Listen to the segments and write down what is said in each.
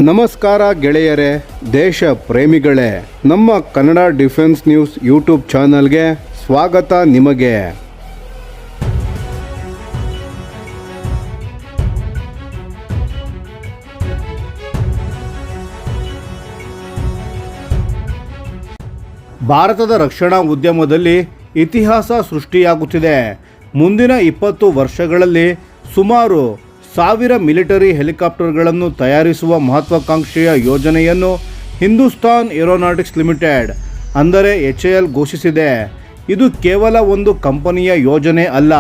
ನಮಸ್ಕಾರ ಗೆಳೆಯರೇ, ದೇಶ ಪ್ರೇಮಿಗಳೇ, ನಮ್ಮ ಕನ್ನಡ ಡಿಫೆನ್ಸ್ ನ್ಯೂಸ್ ಯೂಟ್ಯೂಬ್ ಚಾನಲ್ಗೆ ಸ್ವಾಗತ ನಿಮಗೆ. ಭಾರತದ ರಕ್ಷಣಾ ಉದ್ಯಮದಲ್ಲಿ ಇತಿಹಾಸ ಸೃಷ್ಟಿಯಾಗುತ್ತಿದೆ. ಮುಂದಿನ 20 ವರ್ಷಗಳಲ್ಲಿ ಸುಮಾರು 1000 ಮಿಲಿಟರಿ ಹೆಲಿಕಾಪ್ಟರ್ಗಳನ್ನು ತಯಾರಿಸುವ ಮಹತ್ವಾಕಾಂಕ್ಷೆಯ ಯೋಜನೆಯನ್ನು ಹಿಂದೂಸ್ತಾನ್ ಏರೋನಾಟಿಕ್ಸ್ ಲಿಮಿಟೆಡ್ ಅಂದರೆ HAL ಘೋಷಿಸಿದೆ. ಇದು ಕೇವಲ ಒಂದು ಕಂಪನಿಯ ಯೋಜನೆ ಅಲ್ಲ,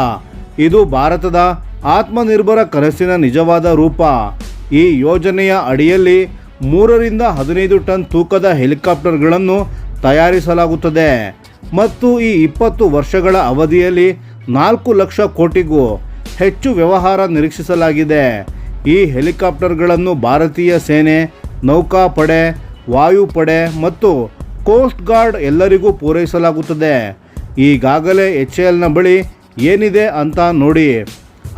ಇದು ಭಾರತದ ಆತ್ಮನಿರ್ಭರ ಕನಸಿನ ನಿಜವಾದ ರೂಪ. ಈ ಯೋಜನೆಯ ಅಡಿಯಲ್ಲಿ 3 ರಿಂದ 15 ಟನ್ ತೂಕದ ಹೆಲಿಕಾಪ್ಟರ್ಗಳನ್ನು ತಯಾರಿಸಲಾಗುತ್ತದೆ ಮತ್ತು ಈ 20 ವರ್ಷಗಳ ಅವಧಿಯಲ್ಲಿ 4 ಲಕ್ಷ ಕೋಟಿಗೂ ಹೆಚ್ಚು ವ್ಯವಹಾರ ನಿರೀಕ್ಷಿಸಲಾಗಿದೆ. ಈ ಹೆಲಿಕಾಪ್ಟರ್ಗಳನ್ನು ಭಾರತೀಯ ಸೇನೆ, ನೌಕಾಪಡೆ, ವಾಯುಪಡೆ ಮತ್ತು ಕೋಸ್ಟ್ ಗಾರ್ಡ್ ಎಲ್ಲರಿಗೂ ಪೂರೈಸಲಾಗುತ್ತದೆ. ಈಗಾಗಲೇ HALನ ಬಳಿ ಏನಿದೆ ಅಂತ ನೋಡಿ.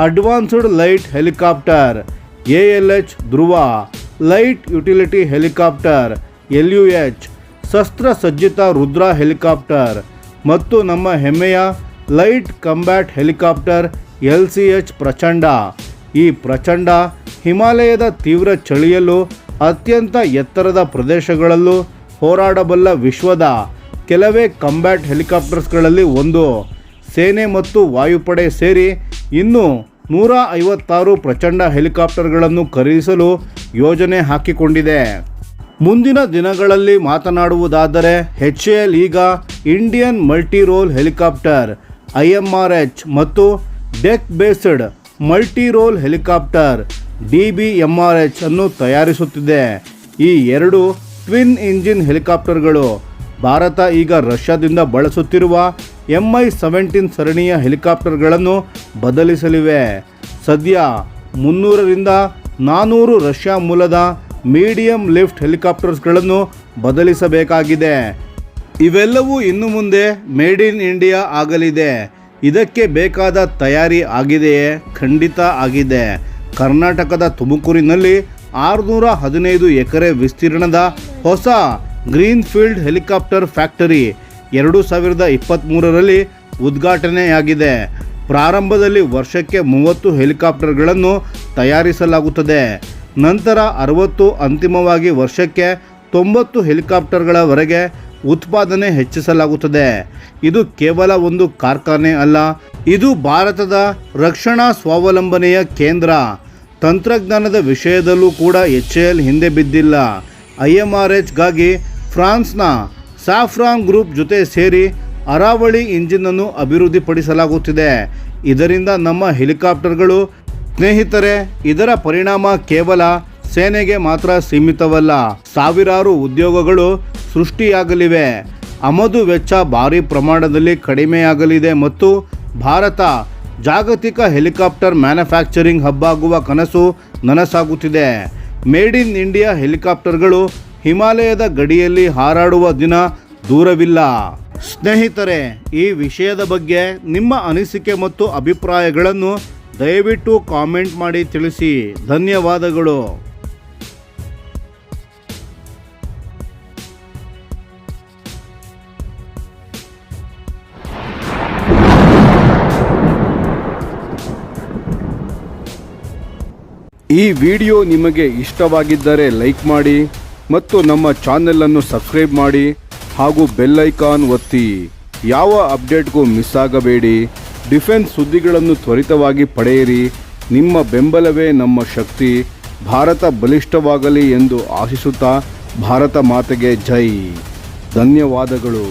Advanced light helicopter ALH, Dhruv light utility helicopter LUH, ಶಸ್ತ್ರಸಜ್ಜಿತ ರುದ್ರ ಹೆಲಿಕಾಪ್ಟರ್ ಮತ್ತು ನಮ್ಮ ಹೆಮ್ಮೆಯ ಲೈಟ್ ಕಂಬ್ಯಾಟ್ ಹೆಲಿಕಾಪ್ಟರ್ LCH ಪ್ರಚಂಡ. ಈ ಪ್ರಚಂಡ ಹಿಮಾಲಯದ ತೀವ್ರ ಚಳಿಯಲ್ಲೂ ಅತ್ಯಂತ ಎತ್ತರದ ಪ್ರದೇಶಗಳಲ್ಲೂ ಹೋರಾಡಬಲ್ಲ ವಿಶ್ವದ ಕೆಲವೇ ಕಂಬ್ಯಾಟ್ ಹೆಲಿಕಾಪ್ಟರ್ಸ್ಗಳಲ್ಲಿ ಒಂದು. ಸೇನೆ ಮತ್ತು ವಾಯುಪಡೆ ಸೇರಿ ಇನ್ನೂ 156 ಪ್ರಚಂಡ ಹೆಲಿಕಾಪ್ಟರ್ಗಳನ್ನು ಖರೀದಿಸಲು ಯೋಜನೆ ಹಾಕಿಕೊಂಡಿದೆ. ಮುಂದಿನ ದಿನಗಳಲ್ಲಿ ಮಾತನಾಡುವುದಾದರೆ HAL ಈಗ Indian multi role helicopter IMRH ಮತ್ತು deck based multi role helicopter DBMRH ಅನ್ನು ತಯಾರಿಸುತ್ತಿದೆ. ಈ 2 ಟ್ವಿನ್ ಇಂಜಿನ್ ಹೆಲಿಕಾಪ್ಟರ್ಗಳು ಭಾರತ ಈಗ ರಷ್ಯಾದಿಂದ ಬಳಸುತ್ತಿರುವ Mi-17 ಸರಣಿಯ ಹೆಲಿಕಾಪ್ಟರ್ಗಳನ್ನು ಬದಲಿಸಲಿವೆ. ಸದ್ಯ 300 ರಿಂದ 400 ರಷ್ಯಾ ಮೂಲದ ಮೀಡಿಯಂ ಲಿಫ್ಟ್ ಹೆಲಿಕಾಪ್ಟರ್ಸ್ಗಳನ್ನು ಬದಲಿಸಬೇಕಾಗಿದೆ. ಇವೆಲ್ಲವೂ ಇನ್ನು ಮುಂದೆ ಮೇಡ್ ಇನ್ ಇಂಡಿಯಾ ಆಗಲಿದೆ. ಇದಕ್ಕೆ ಬೇಕಾದ ತಯಾರಿ ಆಗಿದೆಯೇ? ಖಂಡಿತ ಆಗಿದೆ. ಕರ್ನಾಟಕದ ತುಮಕೂರಿನಲ್ಲಿ 615 ಎಕರೆ ವಿಸ್ತೀರ್ಣದ ಹೊಸ ಗ್ರೀನ್ ಫೀಲ್ಡ್ ಹೆಲಿಕಾಪ್ಟರ್ ಫ್ಯಾಕ್ಟರಿ 2023ರಲ್ಲಿ ಉದ್ಘಾಟನೆಯಾಗಿದೆ. ಪ್ರಾರಂಭದಲ್ಲಿ ವರ್ಷಕ್ಕೆ 30 ಹೆಲಿಕಾಪ್ಟರ್ಗಳನ್ನು ತಯಾರಿಸಲಾಗುತ್ತದೆ. ನಂತರ 60, ಅಂತಿಮವಾಗಿ ವರ್ಷಕ್ಕೆ 90 ಹೆಲಿಕಾಪ್ಟರ್ಗಳವರೆಗೆ ಉತ್ಪಾದನೆ ಹೆಚ್ಚಿಸಲಾಗುತ್ತದೆ. ಇದು ಕೇವಲ ಒಂದು ಕಾರ್ಖಾನೆ ಅಲ್ಲ, ಇದು ಭಾರತದ ರಕ್ಷಣಾ ಸ್ವಾವಲಂಬನೆಯ ಕೇಂದ್ರ. ತಂತ್ರಜ್ಞಾನದ ವಿಷಯದಲ್ಲೂ ಕೂಡ HAL ಹಿಂದೆ ಬಿದ್ದಿಲ್ಲ. IMRHಗಾಗಿ ಫ್ರಾನ್ಸ್ನ ಸಾಫ್ರಾನ್ ಗ್ರೂಪ್ ಜೊತೆ ಸೇರಿ ಅರಾವಳಿ ಇಂಜಿನನ್ನು ಅಭಿವೃದ್ಧಿಪಡಿಸಲಾಗುತ್ತಿದೆ. ಇದರಿಂದ ನಮ್ಮ ಹೆಲಿಕಾಪ್ಟರ್ಗಳು ಸ್ನೇಹಿತರೆ, ಇದರ ಪರಿಣಾಮ ಕೇವಲ ಸೇನೆಗೆ ಮಾತ್ರ ಸೀಮಿತವಲ್ಲ, ಸಾವಿರಾರು ಉದ್ಯೋಗಗಳು ಸೃಷ್ಟಿಯಾಗಲಿವೆ. ಆಮದು ವೆಚ್ಚ ಭಾರಿ ಪ್ರಮಾಣದಲ್ಲಿ ಕಡಿಮೆಯಾಗಲಿದೆ ಮತ್ತು ಭಾರತ ಜಾಗತಿಕ ಹೆಲಿಕಾಪ್ಟರ್ ಮ್ಯಾನುಫ್ಯಾಕ್ಚರಿಂಗ್ ಹಬ್ ಆಗುವ ಕನಸು ನನಸಾಗುತ್ತಿದೆ. ಮೇಡ್ ಇನ್ ಇಂಡಿಯಾ ಹೆಲಿಕಾಪ್ಟರ್ಗಳು ಹಿಮಾಲಯದ ಗಡಿಯಲ್ಲಿ ಹಾರಾಡುವ ದಿನ ದೂರವಿಲ್ಲ. ಸ್ನೇಹಿತರೆ, ಈ ವಿಷಯದ ಬಗ್ಗೆ ನಿಮ್ಮ ಅನಿಸಿಕೆ ಮತ್ತು ಅಭಿಪ್ರಾಯಗಳನ್ನು ದಯವಿಟ್ಟು ಕಾಮೆಂಟ್ ಮಾಡಿ ತಿಳಿಸಿ. ಧನ್ಯವಾದಗಳು. ಈ ವಿಡಿಯೋ ನಿಮಗೆ ಇಷ್ಟವಾಗಿದ್ದರೆ ಲೈಕ್ ಮಾಡಿ ಮತ್ತು ನಮ್ಮ ಚಾನೆಲನ್ನು ಸಬ್ಸ್ಕ್ರೈಬ್ ಮಾಡಿ ಹಾಗೂ ಬೆಲ್ ಐಕಾನ್ ಒತ್ತಿ. ಯಾವ ಅಪ್ಡೇಟ್ಗೂ ಮಿಸ್ ಆಗಬೇಡಿ. ಡಿಫೆನ್ಸ್ ಸುದ್ದಿಗಳನ್ನು ತ್ವರಿತವಾಗಿ ಪಡೆಯಿರಿ. ನಿಮ್ಮ ಬೆಂಬಲವೇ ನಮ್ಮ ಶಕ್ತಿ. ಭಾರತ ಬಲಿಷ್ಠವಾಗಲಿ ಎಂದು ಆಶಿಸುತ್ತಾ ಭಾರತ ಮಾತೆಗೆ ಜೈ. ಧನ್ಯವಾದಗಳು.